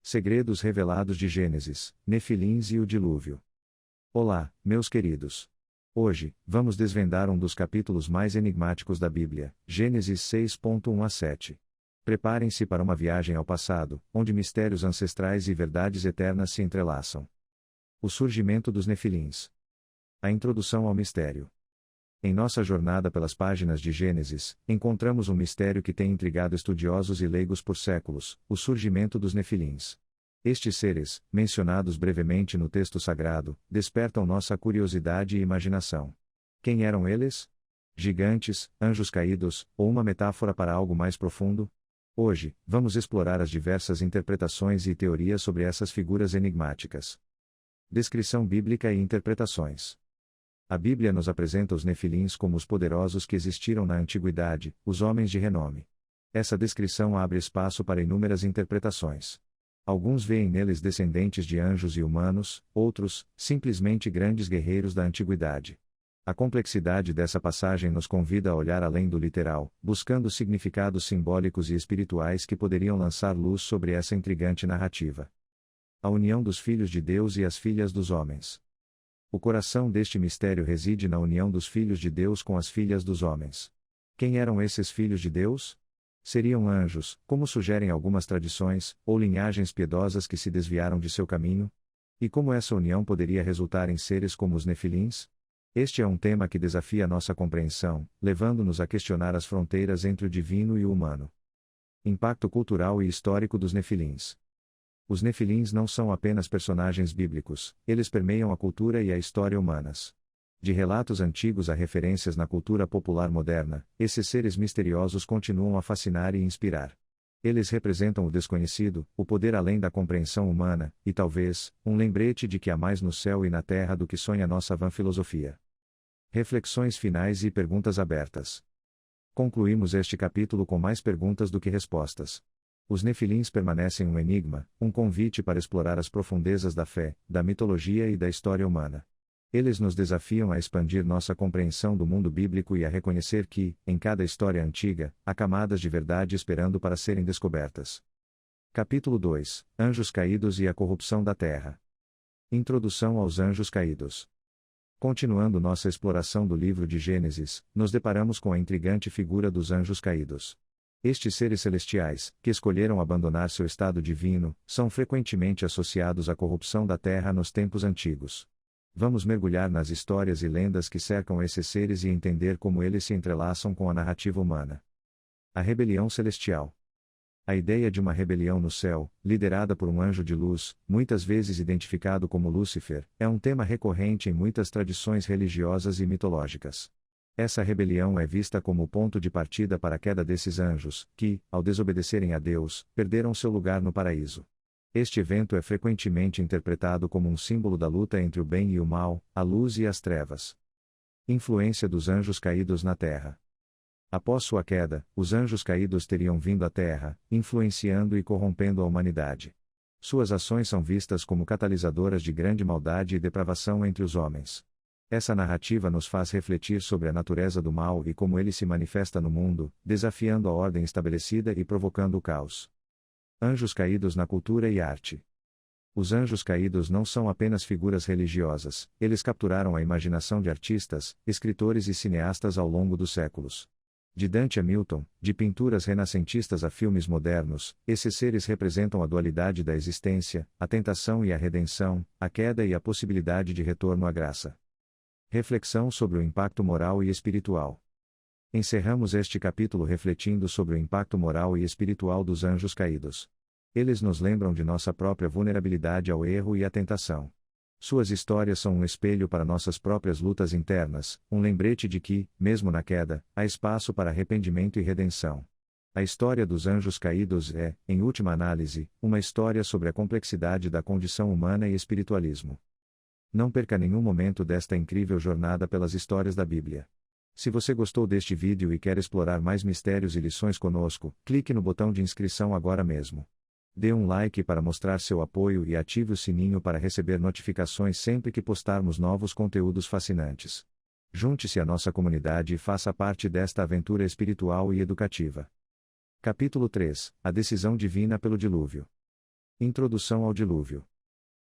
Segredos revelados de Gênesis, Nefilins e o Dilúvio. Olá, meus queridos. Hoje, vamos desvendar um dos capítulos mais enigmáticos da Bíblia, Gênesis 6.1 a 7. Preparem-se para uma viagem ao passado, onde mistérios ancestrais e verdades eternas se entrelaçam. O surgimento dos Nefilins. A introdução ao mistério. Em nossa jornada pelas páginas de Gênesis, encontramos um mistério que tem intrigado estudiosos e leigos por séculos: o surgimento dos Nefilins. Estes seres, mencionados brevemente no texto sagrado, despertam nossa curiosidade e imaginação. Quem eram eles? Gigantes, anjos caídos, ou uma metáfora para algo mais profundo? Hoje, vamos explorar as diversas interpretações e teorias sobre essas figuras enigmáticas. Descrição bíblica e interpretações. A Bíblia nos apresenta os Nefilins como os poderosos que existiram na antiguidade, os homens de renome. Essa descrição abre espaço para inúmeras interpretações. Alguns veem neles descendentes de anjos e humanos, outros, simplesmente grandes guerreiros da antiguidade. A complexidade dessa passagem nos convida a olhar além do literal, buscando significados simbólicos e espirituais que poderiam lançar luz sobre essa intrigante narrativa. A união dos filhos de Deus e as filhas dos homens. O coração deste mistério reside na união dos filhos de Deus com as filhas dos homens. Quem eram esses filhos de Deus? Seriam anjos, como sugerem algumas tradições, ou linhagens piedosas que se desviaram de seu caminho? E como essa união poderia resultar em seres como os Nefilins? Este é um tema que desafia nossa compreensão, levando-nos a questionar as fronteiras entre o divino e o humano. Impacto cultural e histórico dos Nefilins. Os Nefilins não são apenas personagens bíblicos, eles permeiam a cultura e a história humanas. De relatos antigos a referências na cultura popular moderna, esses seres misteriosos continuam a fascinar e inspirar. Eles representam o desconhecido, o poder além da compreensão humana, e talvez, um lembrete de que há mais no céu e na terra do que sonha nossa vã filosofia. Reflexões finais e perguntas abertas. Concluímos este capítulo com mais perguntas do que respostas. Os Nefilins permanecem um enigma, um convite para explorar as profundezas da fé, da mitologia e da história humana. Eles nos desafiam a expandir nossa compreensão do mundo bíblico e a reconhecer que, em cada história antiga, há camadas de verdade esperando para serem descobertas. Capítulo 2: Anjos caídos e a corrupção da terra. Introdução aos anjos caídos. Continuando nossa exploração do livro de Gênesis, nos deparamos com a intrigante figura dos anjos caídos. Estes seres celestiais, que escolheram abandonar seu estado divino, são frequentemente associados à corrupção da terra nos tempos antigos. Vamos mergulhar nas histórias e lendas que cercam esses seres e entender como eles se entrelaçam com a narrativa humana. A rebelião celestial. A ideia de uma rebelião no céu, liderada por um anjo de luz, muitas vezes identificado como Lúcifer, é um tema recorrente em muitas tradições religiosas e mitológicas. Essa rebelião é vista como o ponto de partida para a queda desses anjos, que, ao desobedecerem a Deus, perderam seu lugar no paraíso. Este evento é frequentemente interpretado como um símbolo da luta entre o bem e o mal, a luz e as trevas. Influência dos anjos caídos na terra. Após sua queda, os anjos caídos teriam vindo à terra, influenciando e corrompendo a humanidade. Suas ações são vistas como catalisadoras de grande maldade e depravação entre os homens. Essa narrativa nos faz refletir sobre a natureza do mal e como ele se manifesta no mundo, desafiando a ordem estabelecida e provocando o caos. Anjos caídos na cultura e arte. Os anjos caídos não são apenas figuras religiosas, eles capturaram a imaginação de artistas, escritores e cineastas ao longo dos séculos. De Dante a Milton, de pinturas renascentistas a filmes modernos, esses seres representam a dualidade da existência, a tentação e a redenção, a queda e a possibilidade de retorno à graça. Reflexão sobre o impacto moral e espiritual. Encerramos este capítulo refletindo sobre o impacto moral e espiritual dos anjos caídos. Eles nos lembram de nossa própria vulnerabilidade ao erro e à tentação. Suas histórias são um espelho para nossas próprias lutas internas, um lembrete de que, mesmo na queda, há espaço para arrependimento e redenção. A história dos anjos caídos é, em última análise, uma história sobre a complexidade da condição humana e espiritualismo. Não perca nenhum momento desta incrível jornada pelas histórias da Bíblia. Se você gostou deste vídeo e quer explorar mais mistérios e lições conosco, clique no botão de inscrição agora mesmo. Dê um like para mostrar seu apoio e ative o sininho para receber notificações sempre que postarmos novos conteúdos fascinantes. Junte-se à nossa comunidade e faça parte desta aventura espiritual e educativa. Capítulo 3: A decisão divina pelo dilúvio. Introdução ao dilúvio.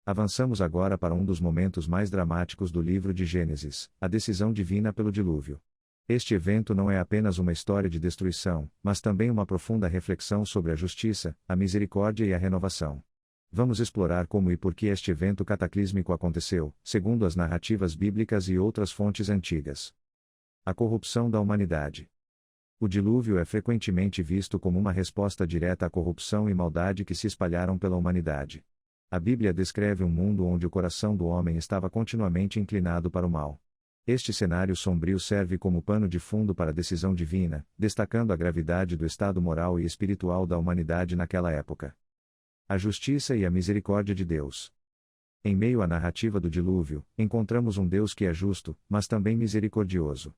Avançamos agora para um dos momentos mais dramáticos do livro de Gênesis, a decisão divina pelo dilúvio. Este evento não é apenas uma história de destruição, mas também uma profunda reflexão sobre a justiça, a misericórdia e a renovação. Vamos explorar como e por que este evento cataclísmico aconteceu, segundo as narrativas bíblicas e outras fontes antigas. A corrupção da humanidade. O dilúvio é frequentemente visto como uma resposta direta à corrupção e maldade que se espalharam pela humanidade. A Bíblia descreve um mundo onde o coração do homem estava continuamente inclinado para o mal. Este cenário sombrio serve como pano de fundo para a decisão divina, destacando a gravidade do estado moral e espiritual da humanidade naquela época. A justiça e a misericórdia de Deus. Em meio à narrativa do dilúvio, encontramos um Deus que é justo, mas também misericordioso.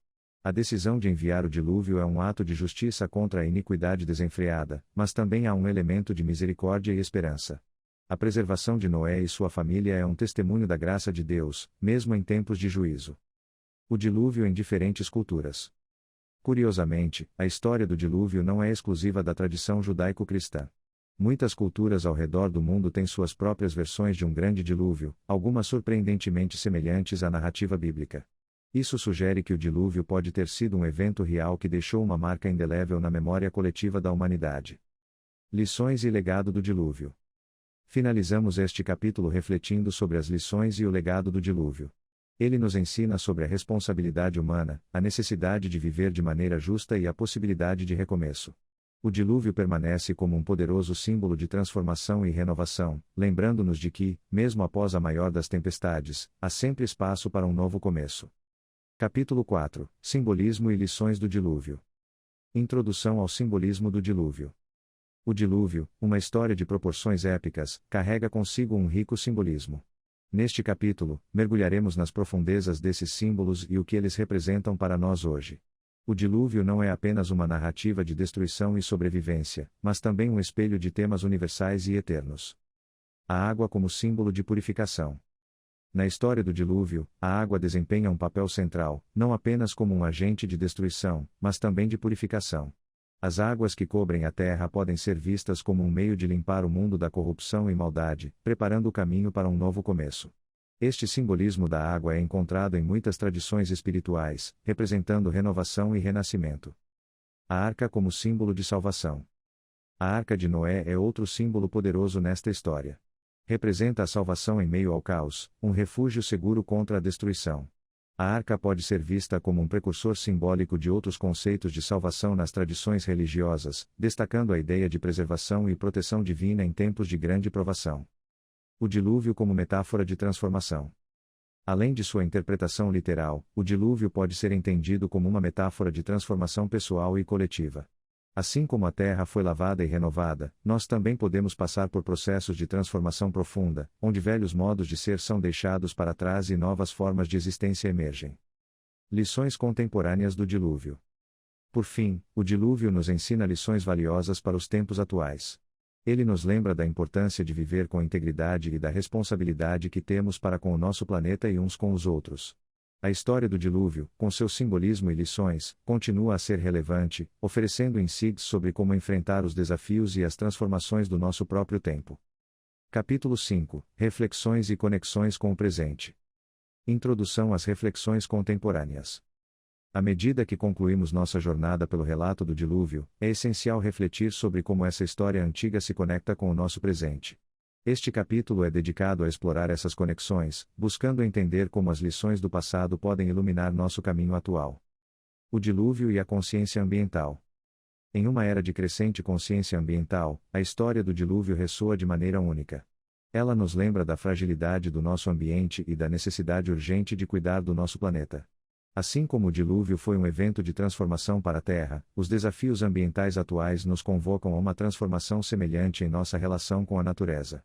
A decisão de enviar o dilúvio é um ato de justiça contra a iniquidade desenfreada, mas também há um elemento de misericórdia e esperança. A preservação de Noé e sua família é um testemunho da graça de Deus, mesmo em tempos de juízo. O dilúvio em diferentes culturas. Curiosamente, a história do dilúvio não é exclusiva da tradição judaico-cristã. Muitas culturas ao redor do mundo têm suas próprias versões de um grande dilúvio, algumas surpreendentemente semelhantes à narrativa bíblica. Isso sugere que o dilúvio pode ter sido um evento real que deixou uma marca indelével na memória coletiva da humanidade. Lições e legado do dilúvio. Finalizamos este capítulo refletindo sobre as lições e o legado do dilúvio. Ele nos ensina sobre a responsabilidade humana, a necessidade de viver de maneira justa e a possibilidade de recomeço. O dilúvio permanece como um poderoso símbolo de transformação e renovação, lembrando-nos de que, mesmo após a maior das tempestades, há sempre espaço para um novo começo. Capítulo 4 – Simbolismo e lições do dilúvio. Introdução ao simbolismo do dilúvio. O dilúvio, uma história de proporções épicas, carrega consigo um rico simbolismo. Neste capítulo, mergulharemos nas profundezas desses símbolos e o que eles representam para nós hoje. O dilúvio não é apenas uma narrativa de destruição e sobrevivência, mas também um espelho de temas universais e eternos. A água como símbolo de purificação. Na história do dilúvio, a água desempenha um papel central, não apenas como um agente de destruição, mas também de purificação. As águas que cobrem a terra podem ser vistas como um meio de limpar o mundo da corrupção e maldade, preparando o caminho para um novo começo. Este simbolismo da água é encontrado em muitas tradições espirituais, representando renovação e renascimento. A arca como símbolo de salvação. A arca de Noé é outro símbolo poderoso nesta história. Representa a salvação em meio ao caos, um refúgio seguro contra a destruição. A arca pode ser vista como um precursor simbólico de outros conceitos de salvação nas tradições religiosas, destacando a ideia de preservação e proteção divina em tempos de grande provação. O dilúvio como metáfora de transformação. Além de sua interpretação literal, o dilúvio pode ser entendido como uma metáfora de transformação pessoal e coletiva. Assim como a terra foi lavada e renovada, nós também podemos passar por processos de transformação profunda, onde velhos modos de ser são deixados para trás e novas formas de existência emergem. Lições contemporâneas do dilúvio. Por fim, o dilúvio nos ensina lições valiosas para os tempos atuais. Ele nos lembra da importância de viver com integridade e da responsabilidade que temos para com o nosso planeta e uns com os outros. A história do dilúvio, com seu simbolismo e lições, continua a ser relevante, oferecendo insights sobre como enfrentar os desafios e as transformações do nosso próprio tempo. Capítulo 5 – Reflexões e conexões com o presente. Introdução às reflexões contemporâneas. À medida que concluímos nossa jornada pelo relato do dilúvio, é essencial refletir sobre como essa história antiga se conecta com o nosso presente. Este capítulo é dedicado a explorar essas conexões, buscando entender como as lições do passado podem iluminar nosso caminho atual. O dilúvio e a consciência ambiental. Em uma era de crescente consciência ambiental, a história do dilúvio ressoa de maneira única. Ela nos lembra da fragilidade do nosso ambiente e da necessidade urgente de cuidar do nosso planeta. Assim como o dilúvio foi um evento de transformação para a Terra, os desafios ambientais atuais nos convocam a uma transformação semelhante em nossa relação com a natureza.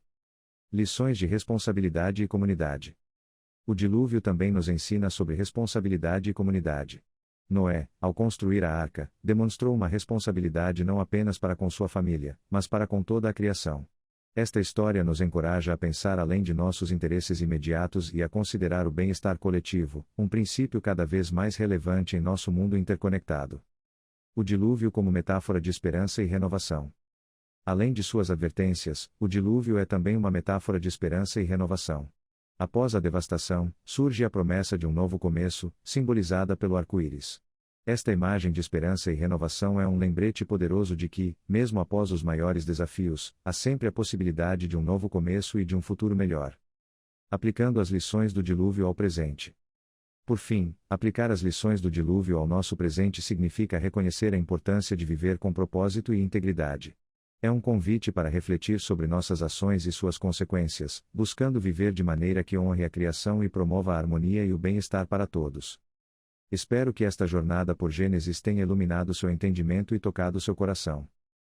Lições de responsabilidade e comunidade. O dilúvio também nos ensina sobre responsabilidade e comunidade. Noé, ao construir a arca, demonstrou uma responsabilidade não apenas para com sua família, mas para com toda a criação. Esta história nos encoraja a pensar além de nossos interesses imediatos e a considerar o bem-estar coletivo, um princípio cada vez mais relevante em nosso mundo interconectado. O dilúvio como metáfora de esperança e renovação. Além de suas advertências, o dilúvio é também uma metáfora de esperança e renovação. Após a devastação, surge a promessa de um novo começo, simbolizada pelo arco-íris. Esta imagem de esperança e renovação é um lembrete poderoso de que, mesmo após os maiores desafios, há sempre a possibilidade de um novo começo e de um futuro melhor. Aplicando as lições do dilúvio ao presente. Por fim, aplicar as lições do dilúvio ao nosso presente significa reconhecer a importância de viver com propósito e integridade. É um convite para refletir sobre nossas ações e suas consequências, buscando viver de maneira que honre a criação e promova a harmonia e o bem-estar para todos. Espero que esta jornada por Gênesis tenha iluminado seu entendimento e tocado seu coração.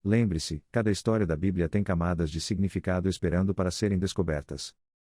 Lembre-se, cada história da Bíblia tem camadas de significado esperando para serem descobertas.